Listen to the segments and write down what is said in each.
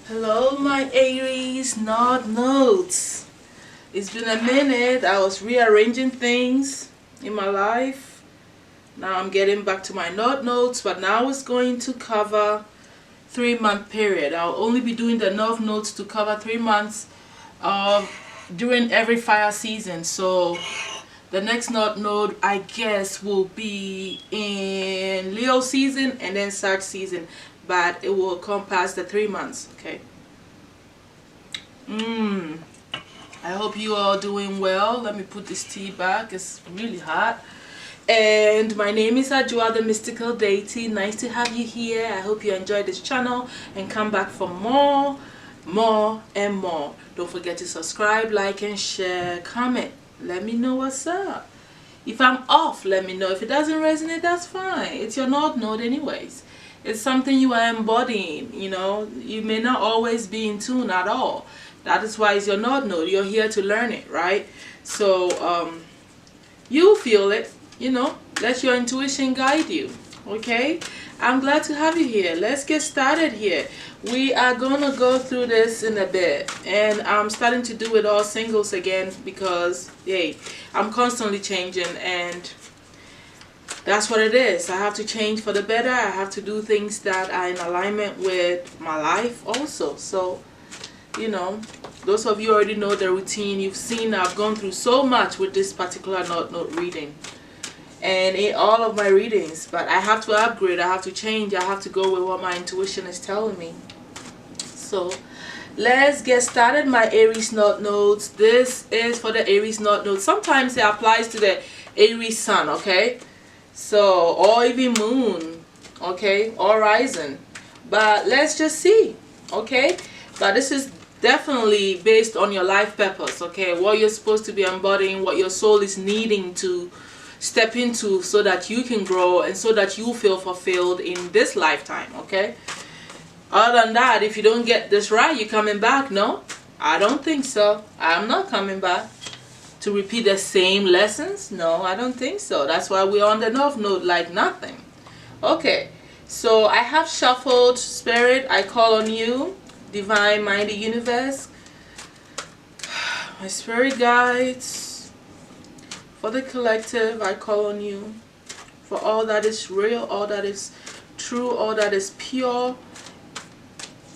Hello my Aries Node Notes. It's been a minute. I was rearranging things in my life. Now I'm getting back to my Node Notes, but now it's going to cover 3-month period. I'll only be doing the Node Notes to cover 3 months during every fire season. So the next node I guess will be in Leo season and then Sag season, but it will compass the 3 months. Okay. I hope you all doing well. Let me put this tea back. It's really hot. And my name is Adjwoa, the mystical deity. Nice to have you here. I hope you enjoy this channel and come back for more and more. Don't forget to subscribe, like and share, comment. Let me know what's up. If I'm off, let me know. If it doesn't resonate, that's fine. It's your node anyways. It's something you are embodying, you know. You may not always be in tune at all. That is why it's your node. You're here to learn it, right? So you feel it, you know. Let your intuition guide you. Okay, I'm glad to have you here. Let's get started here. We are gonna go through this in a bit, and I'm starting to do it all singles again because yay, I'm constantly changing, and that's what it is. I have to change for the better. I have to do things that are in alignment with my life also. So you know, those of you already know the routine. You've seen I've gone through so much with this particular note reading and in all of my readings, but I have to upgrade, I have to change, I have to go with what my intuition is telling me. So let's get started. My Aries nodes. This is for the Aries nodes. Sometimes it applies to the Aries sun, okay, so or even moon, okay, or rising, but let's just see. Okay, but this is definitely based on your life purpose, okay, what you're supposed to be embodying, what your soul is needing to step into so that you can grow and so that you feel fulfilled in this lifetime. Okay, other than that, if you don't get this right, you're coming back. No, I don't think so. I'm not coming back to repeat the same lessons. No, I don't think so. That's why we're on the north node like nothing. Okay, so I have shuffled. Spirit, I call on you. Divine, mighty universe, my spirit guides, for the collective, I call on you. For all that is real, all that is true, all that is pure,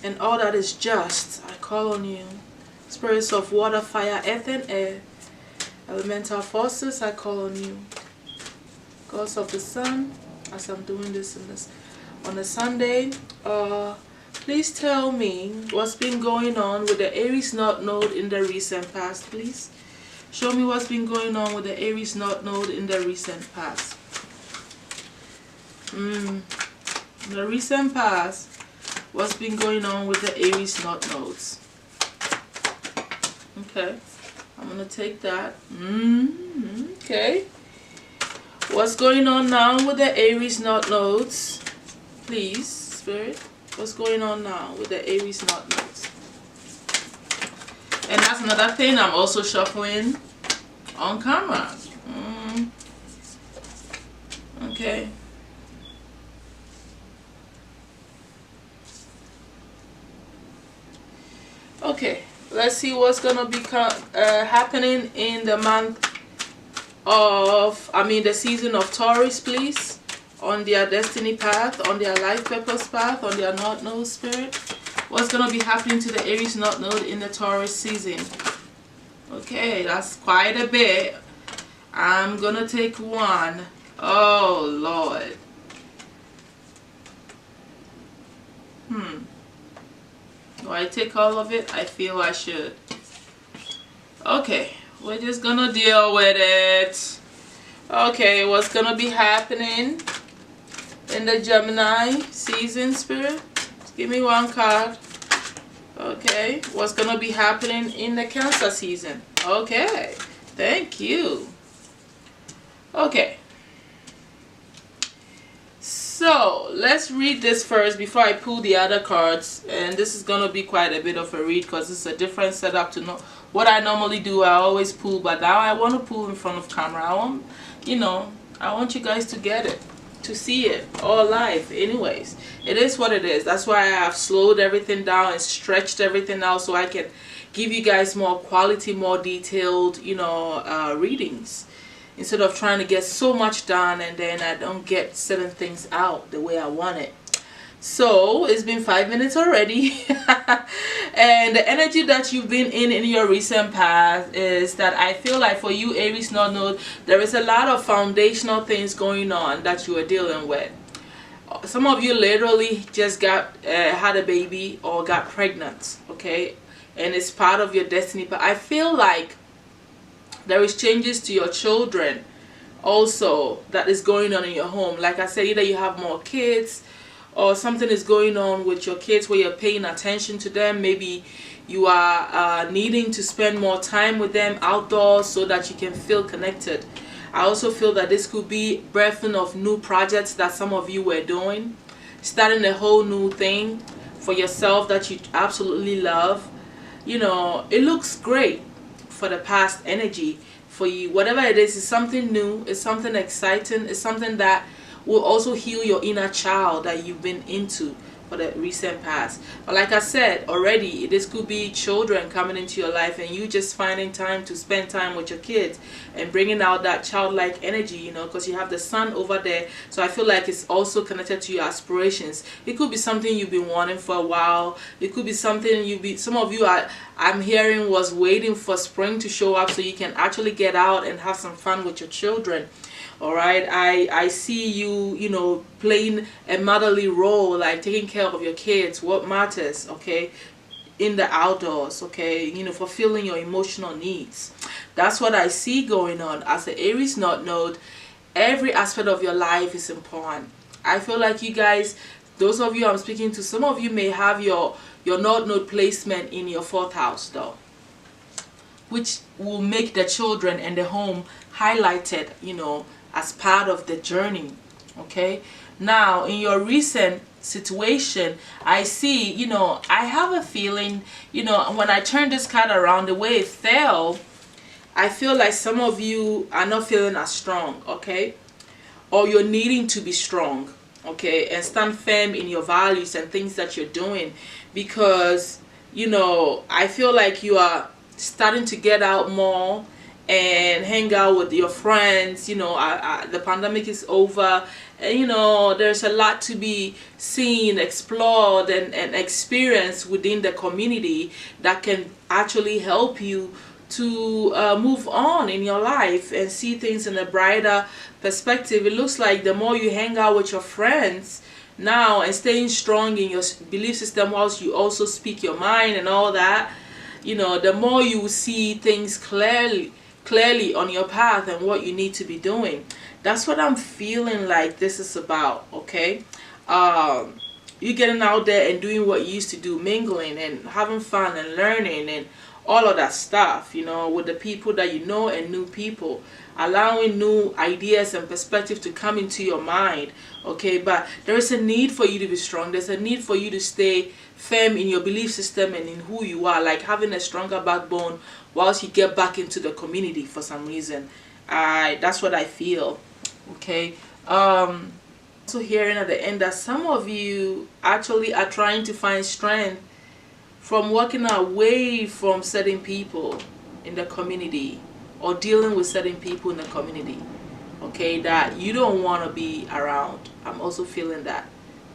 and all that is just, I call on you. Spirits of water, fire, earth, and air, elemental forces, I call on you. Gods of the sun, as I'm doing this on a Sunday, please tell me what's been going on with the Aries node in the recent past, please. Show me what's been going on with the Aries node in the recent past. In the recent past, what's been going on with the Aries nodes? Okay, I'm going to take that. Okay. What's going on now with the Aries nodes? Please, Spirit. What's going on now with the Aries nodes? And that's another thing, I'm also shuffling on camera. Okay. Okay, let's see what's gonna be happening in the month of, the season of Taurus, please. On their destiny path, on their life purpose path, on their node spirit. What's going to be happening to the Aries node in the Taurus season? Okay, that's quite a bit. I'm going to take one. Oh, Lord. Do I take all of it? I feel I should. Okay, we're just going to deal with it. Okay, what's going to be happening in the Gemini season, Spirit? Give me one card. Okay, what's gonna be happening in the Cancer season? Okay, thank you. Okay, so let's read this first before I pull the other cards, and this is gonna be quite a bit of a read because it's a different setup to know what I normally do. I always pull, but now I want to pull in front of camera. I want you guys to get it. to see it all live. Anyways, it is what it is. That's why I have slowed everything down and stretched everything out so I can give you guys more quality, more detailed, you know, readings, instead of trying to get so much done and then I don't get certain things out the way I want it. So it's been 5 minutes already. And the energy that you've been in your recent past is that I feel like for you Aries North Node, there is a lot of foundational things going on that you are dealing with. Some of you literally just got had a baby or got pregnant, okay, and it's part of your destiny. But I feel like there is changes to your children also that is going on in your home. Like I said, either you have more kids or something is going on with your kids where you're paying attention to them. Maybe you are needing to spend more time with them outdoors so that you can feel connected. I also feel that this could be birthing of new projects that some of you were doing, starting a whole new thing for yourself that you absolutely love. You know, it looks great for the past energy for you. Whatever it is something new, it's something exciting, it's something that will also heal your inner child that you've been into for the recent past. But like I said already, this could be children coming into your life and you just finding time to spend time with your kids and bringing out that childlike energy, you know, because you have the sun over there. So I feel like it's also connected to your aspirations. It could be something you've been wanting for a while. It could be something some of you are, I'm hearing, was waiting for spring to show up so you can actually get out and have some fun with your children. All right, I see you, you know, playing a motherly role, like taking care of your kids, what matters, okay, in the outdoors, okay, you know, fulfilling your emotional needs. That's what I see going on. As the Aries North Node, every aspect of your life is important. I feel like you guys, those of you I'm speaking to, some of you may have your North Node placement in your 4th house though, which will make the children and the home highlighted, you know, as part of the journey. Okay, now in your recent situation, I see, you know, I have a feeling, you know, when I turn this card around, the way it fell, I feel like some of you are not feeling as strong, okay, or you're needing to be strong, okay, and stand firm in your values and things that you're doing, because, you know, I feel like you are starting to get out more and hang out with your friends. You know, the pandemic is over and, you know, there's a lot to be seen, explored and experienced within the community that can actually help you to move on in your life and see things in a brighter perspective. It looks like the more you hang out with your friends now and staying strong in your belief system whilst you also speak your mind and all that, you know, the more you will see things clearly on your path and what you need to be doing. That's what I'm feeling like this is about, okay? You getting out there and doing what you used to do, mingling and having fun and learning and all of that stuff, you know, with the people that you know and new people, allowing new ideas and perspective to come into your mind, okay? But there is a need for you to be strong. There's a need for you to stay firm in your belief system and in who you are, like having a stronger backbone whilst you get back into the community for some reason. That's what I feel, okay? Also hearing at the end that some of you actually are trying to find strength from walking away from certain people in the community or dealing with certain people in the community, okay, that you don't want to be around. I'm also feeling that,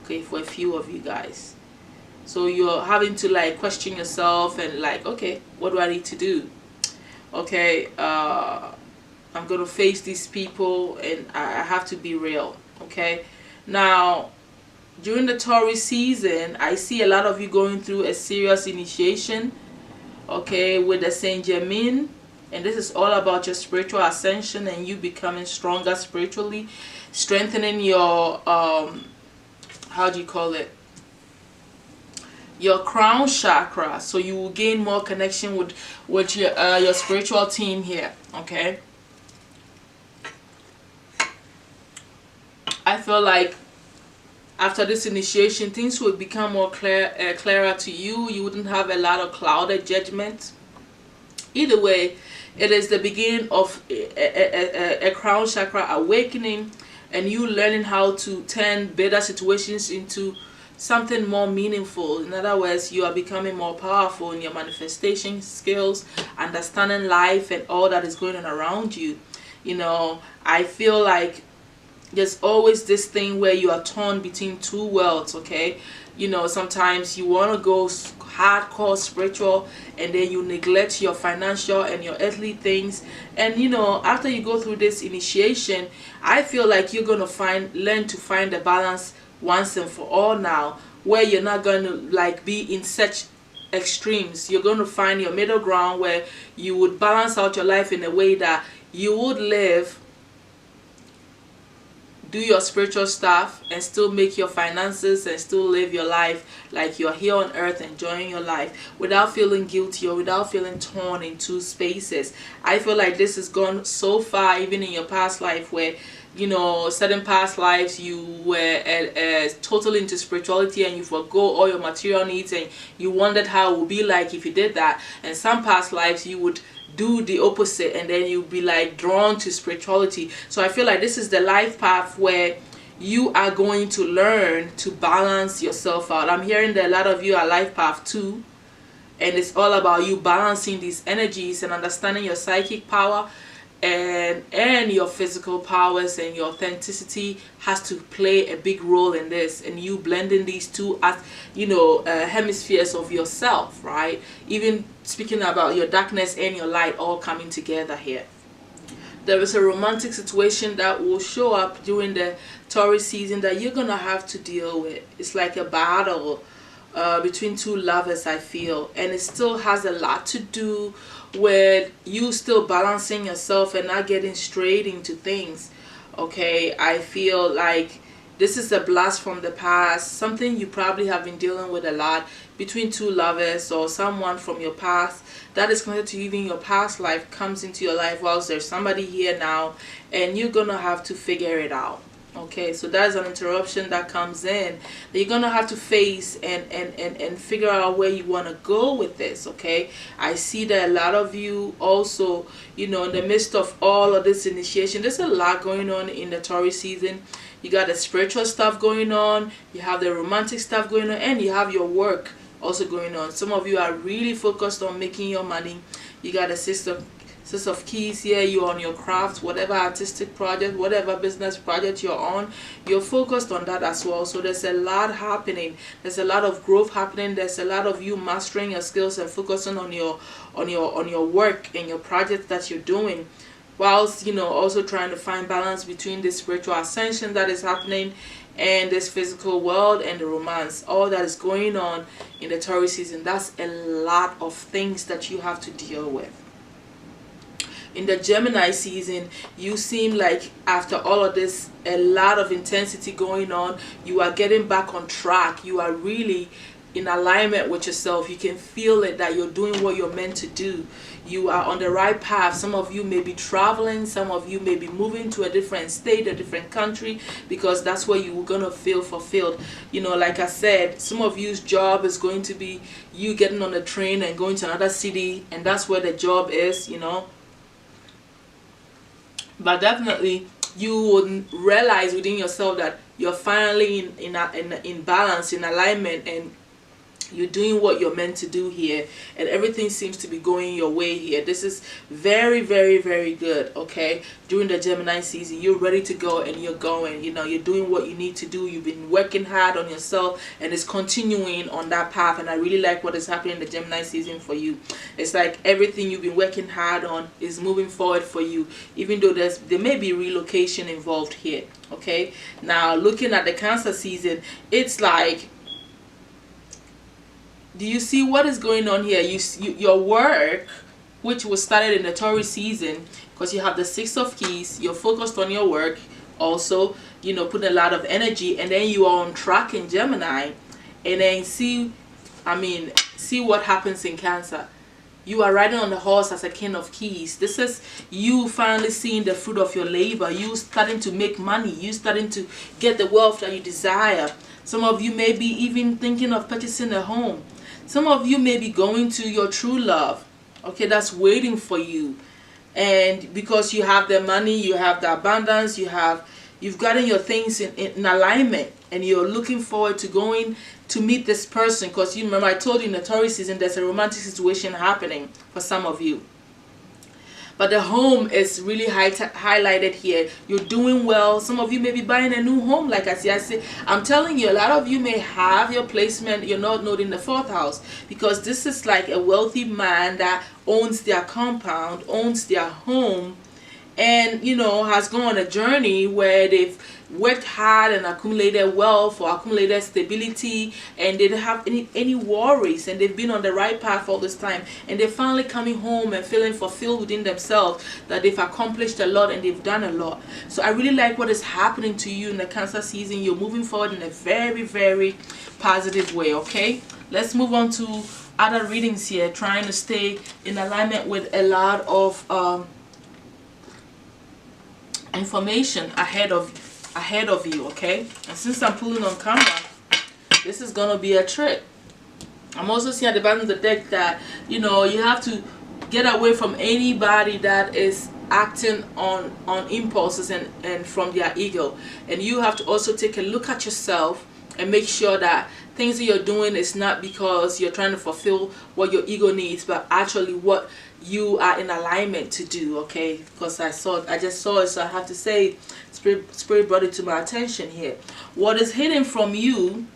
okay, for a few of you guys. So you're having to like question yourself and like, okay, what do I need to do? Okay, I'm going to face these people and I have to be real, okay? Now, during the Taurus season, I see a lot of you going through a serious initiation, okay, with the Saint Germain. And this is all about your spiritual ascension and you becoming stronger spiritually, strengthening your, how do you call it? Your crown chakra, so you will gain more connection with your spiritual team here, okay? I feel like after this initiation, things will become more clearer to you. You wouldn't have a lot of clouded judgment. Either way, it is the beginning of a crown chakra awakening and you learning how to turn better situations into something more meaningful. In other words, you are becoming more powerful in your manifestation skills, understanding life and all that is going on around you. You know, I feel like there's always this thing where you are torn between two worlds, okay? You know, sometimes you want to go hardcore spiritual, and then you neglect your financial and your earthly things. And you know, after you go through this initiation, I feel like you're going to learn to find the balance once and for all now, where you're not going to like be in such extremes. You're going to find your middle ground where you would balance out your life in a way that you would live, do your spiritual stuff, and still make your finances and still live your life like you're here on earth enjoying your life without feeling guilty or without feeling torn in two spaces. I feel like this has gone so far even in your past life, where you know, certain past lives you were totally into spirituality and you forgo all your material needs, and you wondered how it would be like if you did that. And some past lives you would do the opposite, and then you'll be like drawn to spirituality. So I feel like this is the life path where you are going to learn to balance yourself out. I'm hearing that a lot of you are life path 2, and it's all about you balancing these energies and understanding your psychic power and your physical powers, and your authenticity has to play a big role in this, and you blending these two as, you know, hemispheres of yourself, right? Even speaking about your darkness and your light all coming together here. There is a romantic situation that will show up during the Taurus season that you're gonna have to deal with. It's like a battle between two lovers, I feel, and it still has a lot to do with you still balancing yourself and not getting straight into things. Okay, I feel like this is a blast from the past, something you probably have been dealing with a lot between two lovers, or someone from your past that is connected to even your past life comes into your life whilst there's somebody here now, and you're gonna have to figure it out. Okay, so that's an interruption that comes in that you're gonna have to face and figure out where you want to go with this. Okay, I see that a lot of you also, you know, in the midst of all of this initiation, there's a lot going on in the Taurus season. You got the spiritual stuff going on, you have the romantic stuff going on, and you have your work also going on. Some of you are really focused on making your money. You got a Six of Keys here, you're on your craft, whatever artistic project, whatever business project you're on, you're focused on that as well. So there's a lot happening, there's a lot of growth happening, there's a lot of you mastering your skills and focusing on your work and your projects that you're doing, whilst, you know, also trying to find balance between the spiritual ascension that is happening and this physical world and the romance, all that is going on in the Taurus season. That's a lot of things that you have to deal with. In the Gemini season, you seem like after all of this, a lot of intensity going on, you are getting back on track. You are really in alignment with yourself. You can feel it that you're doing what you're meant to do. You are on the right path. Some of you may be traveling, some of you may be moving to a different state, a different country, because that's where you're gonna feel fulfilled. You know, like I said, some of you's job is going to be you getting on a train and going to another city, and that's where the job is, you know. But definitely you would realize within yourself that you're finally in balance, in alignment, and you're doing what you're meant to do here, and everything seems to be going your way here. This is very, very, very good. Okay, during the Gemini season, you're ready to go and you're going. You know, you're doing what you need to do. You've been working hard on yourself, and it's continuing on that path. And I really like what is happening in the Gemini season for you. It's like everything you've been working hard on is moving forward for you, even though there may be relocation involved here. Okay, now looking at the Cancer season, it's like, do you see what is going on here? Your work, which was started in the Taurus season, because you have the Six of Keys, you're focused on your work, also, you know, putting a lot of energy, and then you are on track in Gemini, and then see what happens in Cancer. You are riding on the horse as a King of Keys. This is you finally seeing the fruit of your labor. You starting to make money. You starting to get the wealth that you desire. Some of you may be even thinking of purchasing a home. Some of you may be going to your true love, okay, that's waiting for you. And because you have the money, you have the abundance, you have, you've gotten your things in alignment, and you're looking forward to going to meet this person. Because you remember I told you in the Taurus season there's a romantic situation happening for some of you. But the home is really highlighted here. You're doing well. Some of you may be buying a new home. Like I say, I'm telling you, a lot of you may have your placement, you're not in the 4th house. Because this is like a wealthy man that owns their compound, owns their home, and has gone on a journey where they've worked hard and accumulated wealth or accumulated stability, and they don't have any worries, and they've been on the right path all this time, and they're finally coming home and feeling fulfilled within themselves that they've accomplished a lot and they've done a lot. So I really like what is happening to you in the Cancer season. You're moving forward in a very, very positive way. Okay, let's move on to other readings here, trying to stay in alignment with a lot of information ahead of you. Okay, and since I'm pulling on camera, this is gonna be a trick. I'm also seeing at the bottom of the deck that you have to get away from anybody that is acting on impulses and from their ego, and you have to also take a look at yourself and make sure that things that you're doing is not because you're trying to fulfill what your ego needs, but actually what you are in alignment to do. Okay, because I just saw it, so I have to say, spirit brought it to my attention here. What is hidden from you,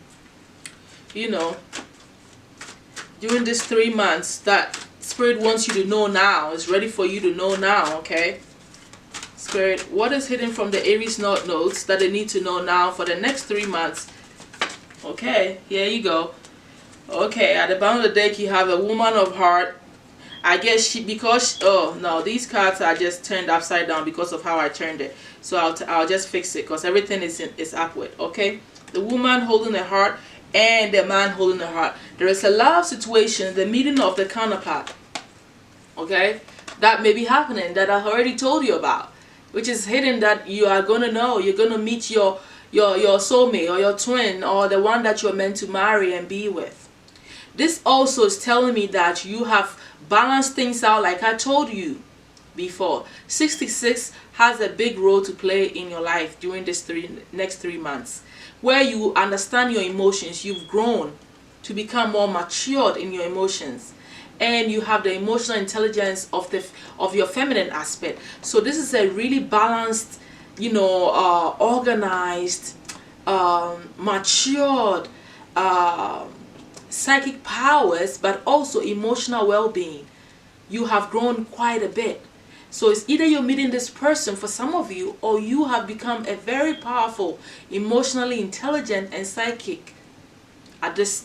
during these 3 months, that spirit wants you to know now, is ready for you to know now. Okay, spirit, what is hidden from the Aries North nodes that they need to know now for the next 3 months? Okay, here you go. Okay, at the bottom of the deck you have a woman of heart. I guess oh no, these cards are just turned upside down because of how I turned it. So I'll just fix it because everything is upward. Okay, the woman holding the heart and the man holding the heart. There is a love situation, the meeting of the counterpart. Okay, that may be happening, that I've already told you about, which is hidden, that you are gonna know. You're gonna meet your soulmate or your twin or the one that you're meant to marry and be with. This also is telling me that you have balanced things out, like I told you before. 66 has a big role to play in your life during this next 3 months, where you understand your emotions. You've grown to become more matured in your emotions, and you have the emotional intelligence of your feminine aspect. So this is a really balanced, organized, matured, psychic powers, but also emotional well-being. You have grown quite a bit. So it's either you're meeting this person for some of you, or you have become a very powerful, emotionally intelligent and psychic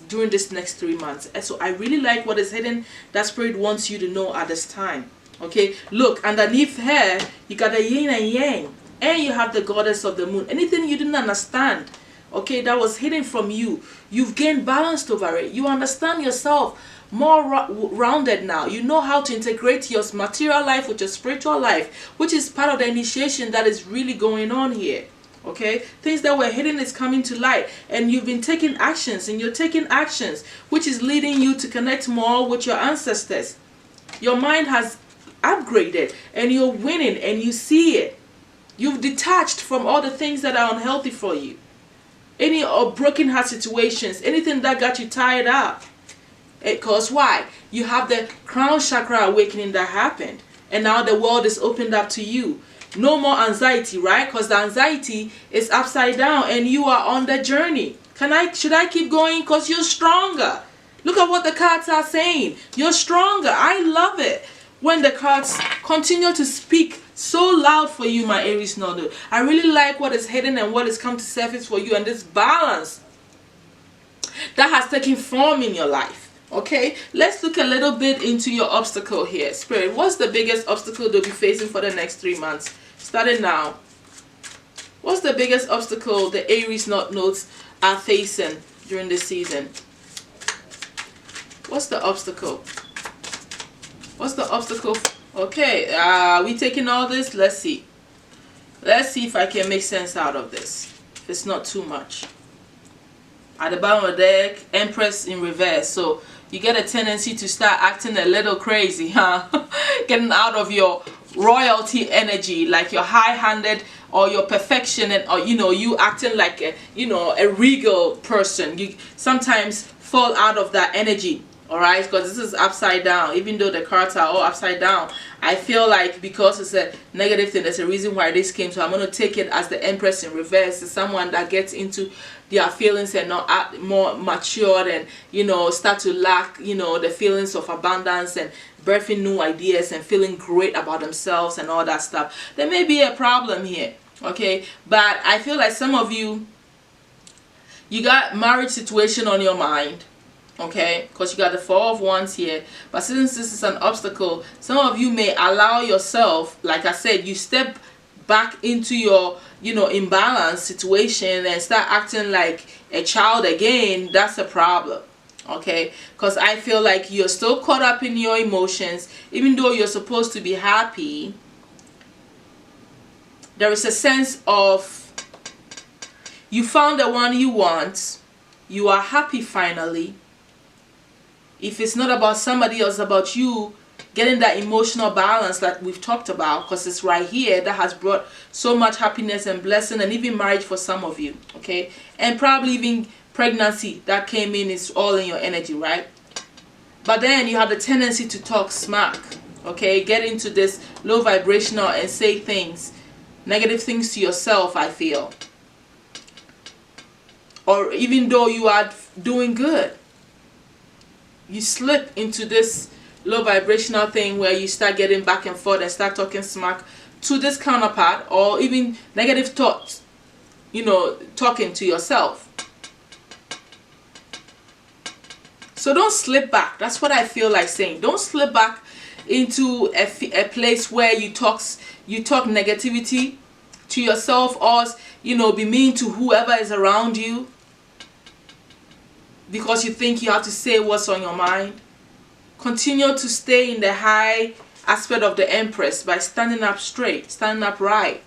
during this next 3 months. And so I really like what is hidden, that spirit wants you to know at this time. Okay, look, underneath her you got the yin and yang, and you have the goddess of the moon. Anything you didn't understand, okay, that was hidden from you, you've gained balance over it. You understand yourself more rounded now. You know how to integrate your material life with your spiritual life, which is part of the initiation that is really going on here. Okay, things that were hidden is coming to light, and you've been taking actions, and you're taking actions which is leading you to connect more with your ancestors. Your mind has upgraded, and you're winning, and you see it. You've detached from all the things that are unhealthy for you. Any broken heart situations, anything that got you tied up. Because why? You have the crown chakra awakening that happened, and now the world is opened up to you. No more anxiety, right? Because the anxiety is upside down, and you are on the journey. Should I keep going? Because you're stronger. Look at what the cards are saying. You're stronger. I love it when the cards continue to speak so loud for you, my Aries node. I really like what is hidden and what has come to surface for you, and this balance that has taken form in your life. Okay, let's look a little bit into your obstacle here. Spirit, what's the biggest obstacle they'll be facing for the next 3 months? Starting now. What's the biggest obstacle the Aries nodes are facing during this season? What's the obstacle? What's the obstacle? Okay, we taking all this? Let's see. Let's see if I can make sense out of this. If it's not too much. At the bottom of the deck, Empress in reverse. So you get a tendency to start acting a little crazy, huh? Getting out of your royalty energy, like your high-handed or your perfection, and or you acting like a regal person, you sometimes fall out of that energy. All right, because this is upside down. Even though the cards are all upside down, I feel like because it's a negative thing, there's a reason why this came. So I'm going to take it as the Empress in reverse. It's someone that gets into their feelings and not act more matured, and start to lack the feelings of abundance and birthing new ideas and feeling great about themselves and all that stuff. There may be a problem here, okay? But I feel like some of you got marriage situation on your mind. Okay, because you got the Four of Wands here. But since this is an obstacle, some of you may allow yourself, like I said, you step back into your imbalance situation and start acting like a child again. That's a problem. Okay, because I feel like you're still caught up in your emotions. Even though you're supposed to be happy, there is a sense of you found the one you want, you are happy finally. If it's not about somebody else, about you getting that emotional balance that we've talked about, because it's right here that has brought so much happiness and blessing, and even marriage for some of you, okay? And probably even pregnancy that came in is all in your energy, right? But then you have the tendency to talk smack, okay? Get into this low vibrational and say things, negative things to yourself, I feel. Or even though you are doing good, you slip into this low vibrational thing where you start getting back and forth and start talking smack to this counterpart, or even negative thoughts, talking to yourself. So don't slip back. That's what I feel like saying. Don't slip back into a place where you talk negativity to yourself, or be mean to whoever is around you, because you think you have to say what's on your mind. Continue to stay in the high aspect of the Empress by standing up straight, standing up right.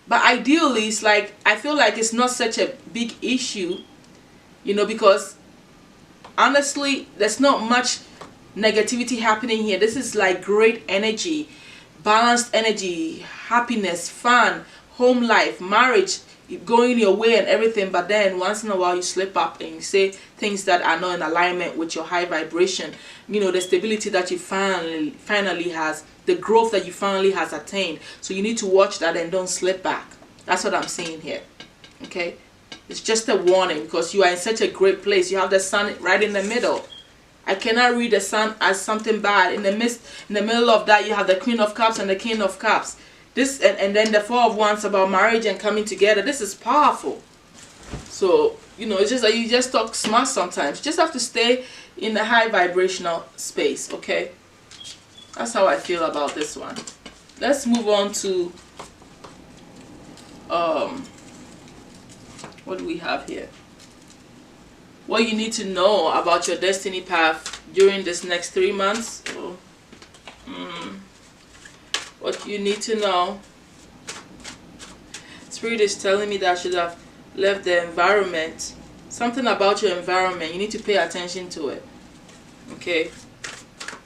But ideally, it's like, I feel like it's not such a big issue, because honestly, there's not much negativity happening here. This is like great energy, balanced energy, happiness, fun, home life, marriage, going your way and everything. But then once in a while you slip up and you say things that are not in alignment with your high vibration, the stability that you finally has, the growth that you finally has attained. So you need to watch that and don't slip back. That's what I'm saying here, okay? It's just a warning, because you are in such a great place. You have the sun right in the middle. I cannot read the sun as something bad. In the middle of that, you have the Queen of Cups and the King of Cups. This and then the Four of Wands about marriage and coming together. This is powerful. So it's just that you just talk smart sometimes. You just have to stay in the high vibrational space, okay? That's how I feel about this one. Let's move on to what do we have here? What you need to know about your destiny path during this next 3 months. What you need to know. Spirit is telling me that I should have left the environment. Something about your environment, you need to pay attention to it, okay?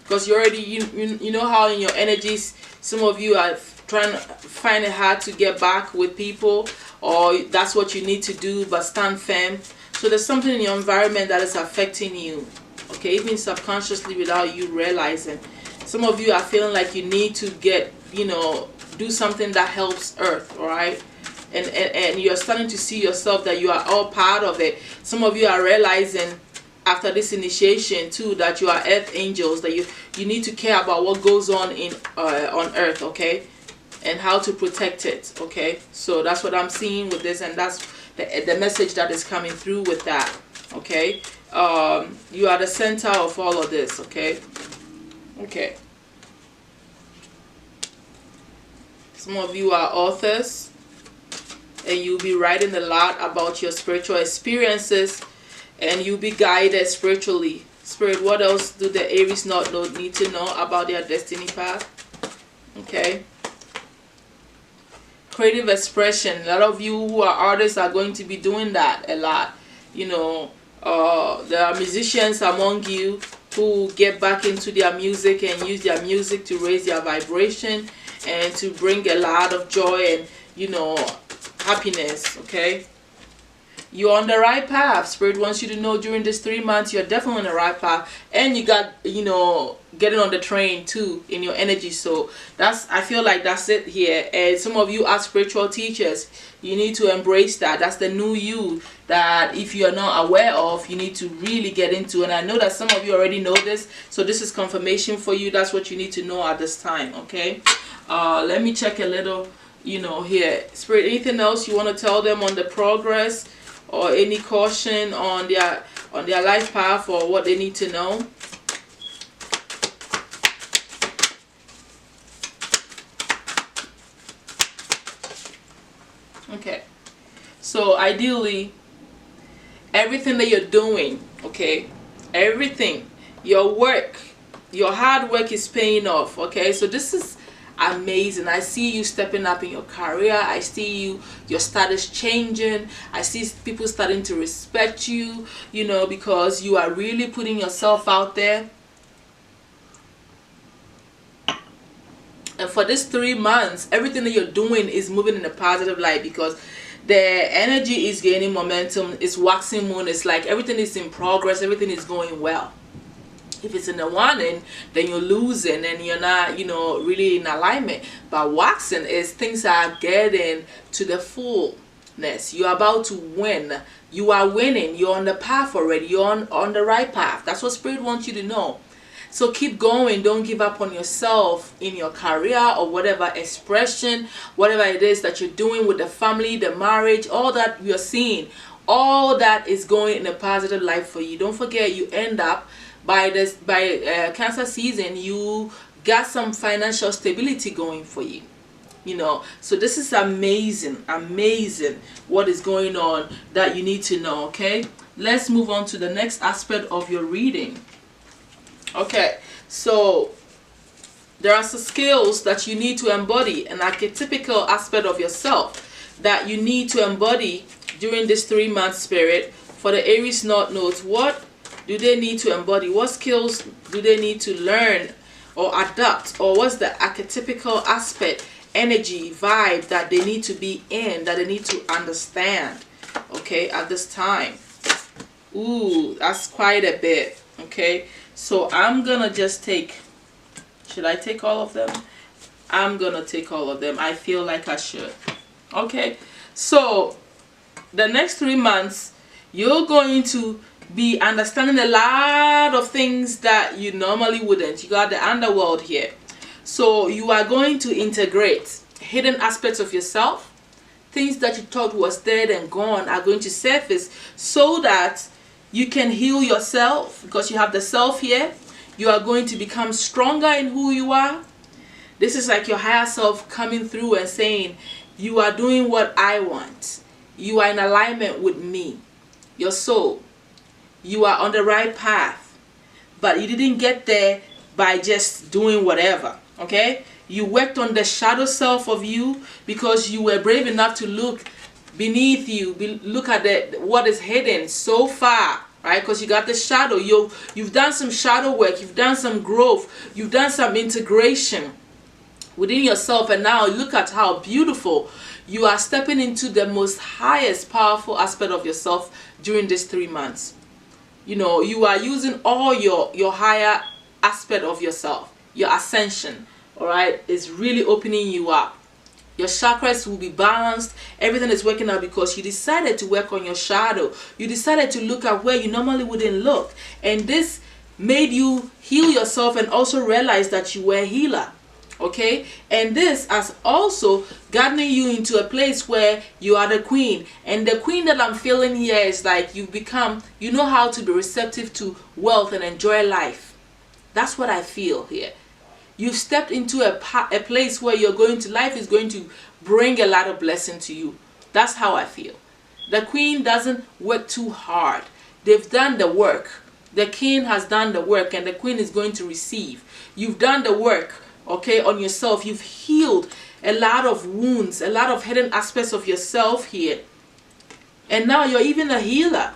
Because you already, you know how in your energies, some of you are trying to find it hard to get back with people, or that's what you need to do, but stand firm. So there's something in your environment that is affecting you, okay, even subconsciously without you realizing. Some of you are feeling like you need to get, do something that helps Earth, all right? And you're starting to see yourself that you are all part of it. Some of you are realizing after this initiation too that you are Earth angels, that you need to care about what goes on on Earth, okay? And how to protect it, okay? So that's what I'm seeing with this, and that's the message that is coming through with that, okay? You are the center of all of this, okay? Okay. Some of you are authors, and you'll be writing a lot about your spiritual experiences, and you'll be guided spiritually. Spirit, what else do the Aries need to know about their destiny path? Okay. Creative expression. A lot of you who are artists are going to be doing that a lot. There are musicians among you who get back into their music and use their music to raise their vibration and to bring a lot of joy and you know, happiness. Okay, you're on the right path. Spirit wants you to know during these 3 months you're definitely on the right path, and you got, you know, getting on the train too in your energy. So that's, I feel like that's it here. And some of you are spiritual teachers. You need to embrace that. That's the new you that if you are not aware of, you need to really get into. And I know that some of you already know this, so this is confirmation for you. That's what you need to know at this time. Okay, let me check a little, you know, here. Spirit, anything else you want to tell them on the progress, or any caution on their life path, or what they need to know? Okay, so ideally, everything that you're doing, okay, everything, your work, your hard work is paying off. Okay, so this is amazing. I see you stepping up in your career. I see your status changing. I see people starting to respect you, you know, because you are really putting yourself out there. And for this 3 months, everything that you're doing is moving in a positive light, because the energy is gaining momentum. It's waxing moon. It's like everything is in progress. Everything is going well. If it's in the waning, then you're losing and you're not, you know, really in alignment. But waxing is things are getting to the fullness. You're about to win. You are winning. You're on the path already. You're on the right path. That's what Spirit wants you to know. So keep going. Don't give up on yourself in your career or whatever expression, whatever it is that you're doing with the family, the marriage, all that you're seeing. All that is going in a positive light for you. Don't forget, you end up by Cancer season, you got some financial stability going for you. You know, so this is amazing, amazing what is going on that you need to know. Okay, let's move on to the next aspect of your reading. Okay, so there are some skills that you need to embody, an archetypical aspect of yourself that you need to embody during this 3 month spirit. For the Aries North Nodes, what do they need to embody? What skills do they need to learn or adapt? Or what's the archetypical aspect, energy, vibe that they need to be in, that they need to understand, okay, at this time? Ooh, that's quite a bit. Okay, so I'm gonna just take, should I take all of them? I'm gonna take all of them. I feel like I should. Okay, so the next 3 months, you're going to be understanding a lot of things that you normally wouldn't. You got the underworld here. So you are going to integrate hidden aspects of yourself. Things that you thought was dead and gone are going to surface, so that you can heal yourself, because you have the self here. You are going to become stronger in who you are. This is like your higher self coming through and saying, you are doing what I want. You are in alignment with me, your soul. You are on the right path, but you didn't get there by just doing whatever. Okay, you worked on the shadow self of you, because you were brave enough to look beneath you, look at what is hidden so far, right? Because you got the shadow. You've done some shadow work. You've done some growth. You've done some integration within yourself, and now look at how beautiful you are stepping into the most highest powerful aspect of yourself during these 3 months. You know, you are using all your higher aspect of yourself. Your ascension, all right, is really opening you up. Your chakras will be balanced. Everything is working out because you decided to work on your shadow. You decided to look at where you normally wouldn't look, and this made you heal yourself and also realize that you were a healer. Okay, and this has also gotten you into a place where you are the queen. And the queen that I'm feeling here is like you know how to be receptive to wealth and enjoy life. That's what I feel here. You've stepped into a place where life is going to bring a lot of blessing to you. That's how I feel. The queen doesn't work too hard. They've done the work. The king has done the work, and the queen is going to receive. You've done the work, okay, on yourself. You've healed a lot of wounds, a lot of hidden aspects of yourself here. And now you're even a healer,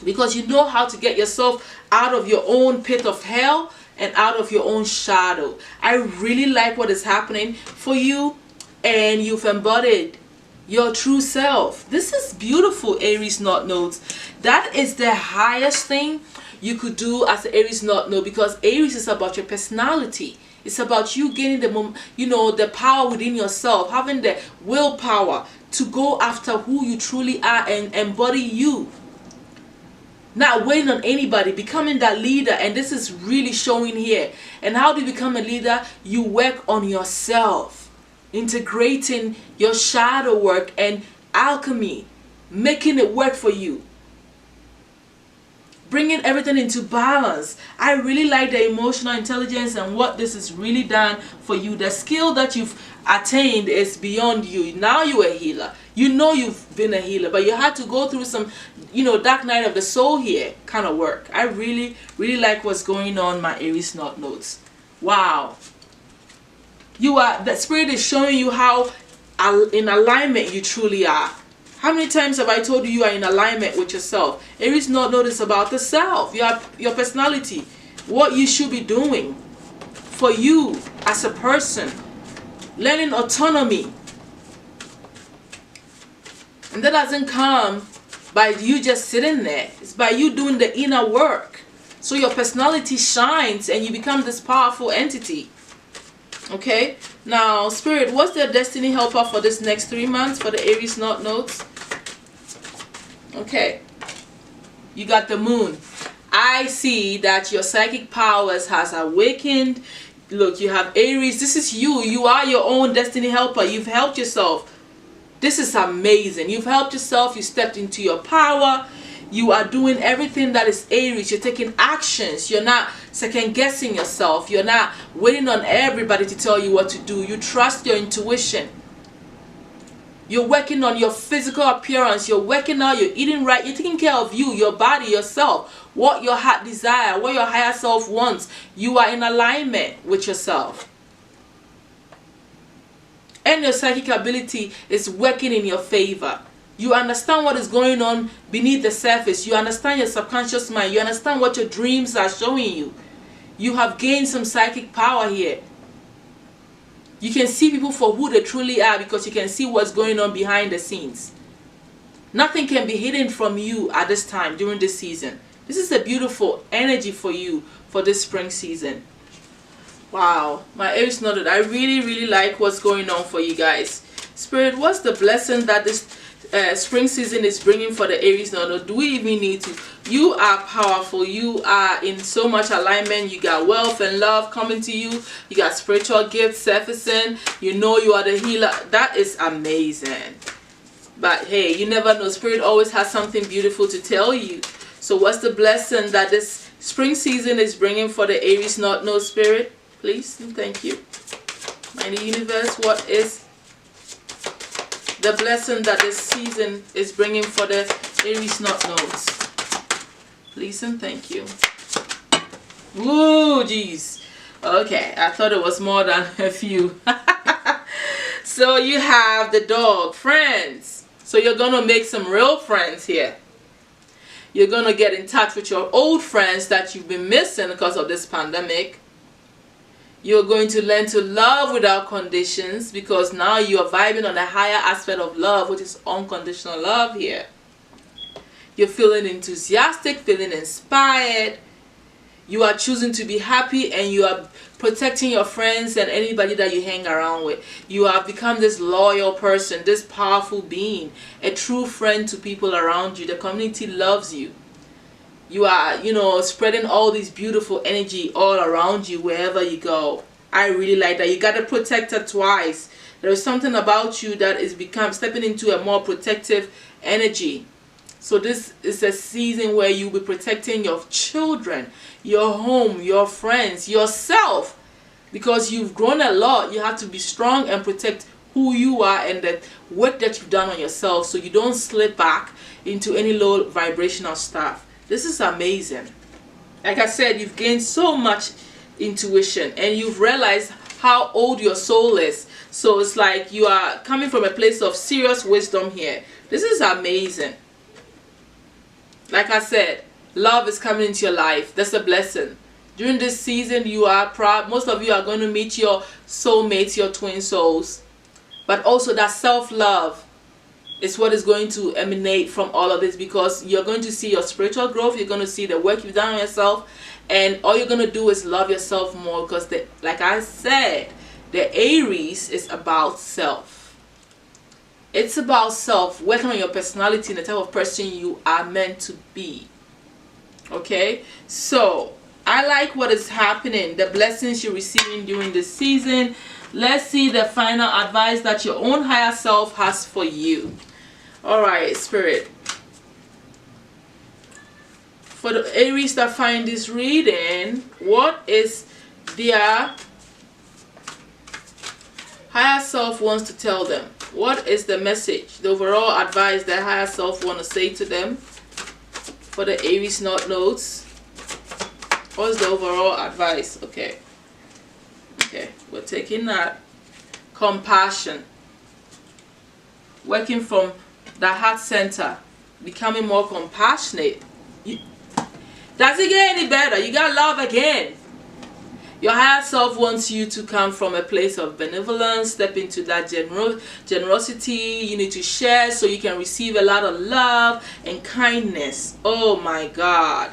because you know how to get yourself out of your own pit of hell and out of your own shadow. I really like what is happening for you. and you've embodied your true self. This is beautiful, Aries North Nodes. That is the highest thing you could do as an Aries North Node, because Aries is about your personality. It's about you gaining the power within yourself, having the willpower to go after who you truly are and embody you. Not waiting on anybody, becoming that leader. And this is really showing here. And how do you become a leader? You work on yourself, integrating your shadow work and alchemy, making it work for you, bringing everything into balance. I really like the emotional intelligence and what this has really done for you. The skill that you've attained is beyond you. Now you're a healer. You know you've been a healer, but you had to go through some, dark night of the soul here kind of work. I really, really like what's going on, my Aries North Nodes. Wow. The spirit is showing you how in alignment you truly are. How many times have I told you are in alignment with yourself? Aries North Node is about the self, your personality, what you should be doing for you as a person, learning autonomy. And that doesn't come by you just sitting there. It's by you doing the inner work. So your personality shines and you become this powerful entity. Okay, now Spirit, what's their destiny helper for this next 3 months for the Aries North Nodes? Okay, you got the Moon. I see that your psychic powers has awakened. Look, you have Aries. This is you. You are your own destiny helper. You've helped yourself. This is amazing. You've helped yourself. You stepped into your power. You are doing everything that is Aries. You're taking actions. You're not second guessing yourself. You're not waiting on everybody to tell you what to do. You trust your intuition. You're working on your physical appearance. You're working out. You're eating right. You're taking care of you, your body, yourself. What your heart desire, what your higher self wants. You are in alignment with yourself. And your psychic ability is working in your favor. You understand what is going on beneath the surface. You understand your subconscious mind. You understand what your dreams are showing you. You have gained some psychic power here. You can see people for who they truly are because you can see what's going on behind the scenes. Nothing can be hidden from you at this time during this season. This is a beautiful energy for you for this spring season. Wow, my Aries nodded. I really, really like what's going on for you guys. Spirit, what's the blessing that this spring season is bringing for the Aries node? Do we even need to? You are powerful. You are in so much alignment. You got wealth and love coming to you. You got spiritual gifts surfacing. You know you are the healer. That is amazing. But hey, you never know. Spirit always has something beautiful to tell you. So what's the blessing that this spring season is bringing for the Aries node, Spirit? Please and thank you. Mighty universe, what is the blessing that this season is bringing for the Aries North Nodes? Please and thank you. Ooh, jeez. Okay, I thought it was more than a few. So you have the dog, friends. So you're going to make some real friends here. You're going to get in touch with your old friends that you've been missing because of this pandemic. You're going to learn to love without conditions because now you are vibing on a higher aspect of love, which is unconditional love here. You're feeling enthusiastic, feeling inspired. You are choosing to be happy and you are protecting your friends and anybody that you hang around with. You have become this loyal person, this powerful being, a true friend to people around you. The community loves you. You are, spreading all this beautiful energy all around you wherever you go. I really like that. You got to protect her twice. There is something about you that is stepping into a more protective energy. So this is a season where you'll be protecting your children, your home, your friends, yourself. Because you've grown a lot, you have to be strong and protect who you are and the work that you've done on yourself so you don't slip back into any low vibrational stuff. This is amazing. Like I said, you've gained so much intuition and you've realized how old your soul is. So it's like you are coming from a place of serious wisdom here. This is amazing. Like I said, love is coming into your life. That's a blessing. During this season, you are proud. Most of you are going to meet your soulmates, your twin souls. but also that self-love is what is going to emanate from all of this, because you're going to see your spiritual growth, you're going to see the work you've done on yourself, and all you're going to do is love yourself more, because like I said, the Aries is about self. It's about self, working on your personality and the type of person you are meant to be. Okay, so I like what is happening, the blessings you're receiving during this season. Let's see the final advice that your own higher self has for you. All right, Spirit. For the Aries that find this reading, what is their higher self wants to tell them? What is the message, the overall advice that higher self want to say to them? For the Aries North Nodes, what's the overall advice? Okay, we're taking that. Compassion, working from the heart center, becoming more compassionate. Does it get any better? You got love again. Your higher self wants you to come from a place of benevolence, step into that generosity. You need to share so you can receive a lot of love and kindness. Oh my God.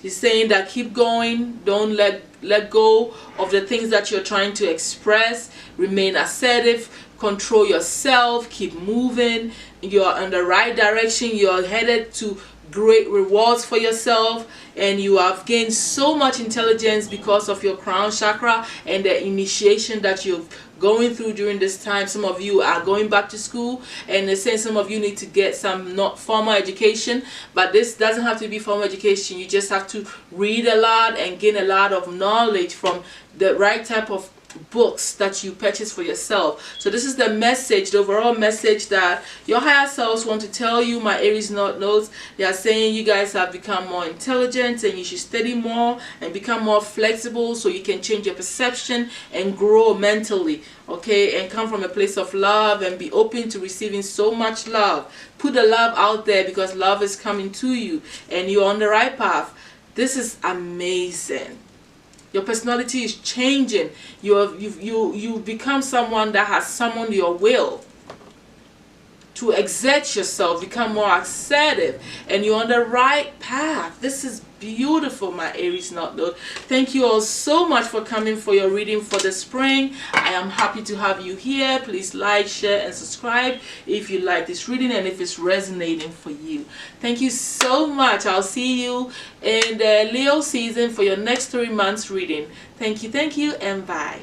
He's saying that keep going. Don't let go of the things that you're trying to express. Remain assertive. Control yourself. Keep moving. You're in the right direction. You're headed to great rewards for yourself, and you have gained so much intelligence because of your crown chakra and the initiation that you're going through during this time. Some of you are going back to school, and they're saying some of you need to get some not formal education, but this doesn't have to be formal education. You just have to read a lot and gain a lot of knowledge from the right type of books that you purchase for yourself. So this is the message, the overall message that your higher selves want to tell you, my Aries North Nodes. They are saying you guys have become more intelligent, and you should study more and become more flexible so you can change your perception and grow mentally, okay, and come from a place of love and be open to receiving so much love. Put the love out there, because love is coming to you and you're on the right path. This is amazing. Your personality is changing. You become someone that has summoned your will to exert yourself, become more assertive, and you're on the right path. This is beautiful, my Aries North Node. Thank you all so much for coming for your reading for the spring. I am happy to have you here. Please like, share, and subscribe if you like this reading and if it's resonating for you. Thank you so much. I'll see you in the Leo season for your next 3 months reading. Thank you, and bye.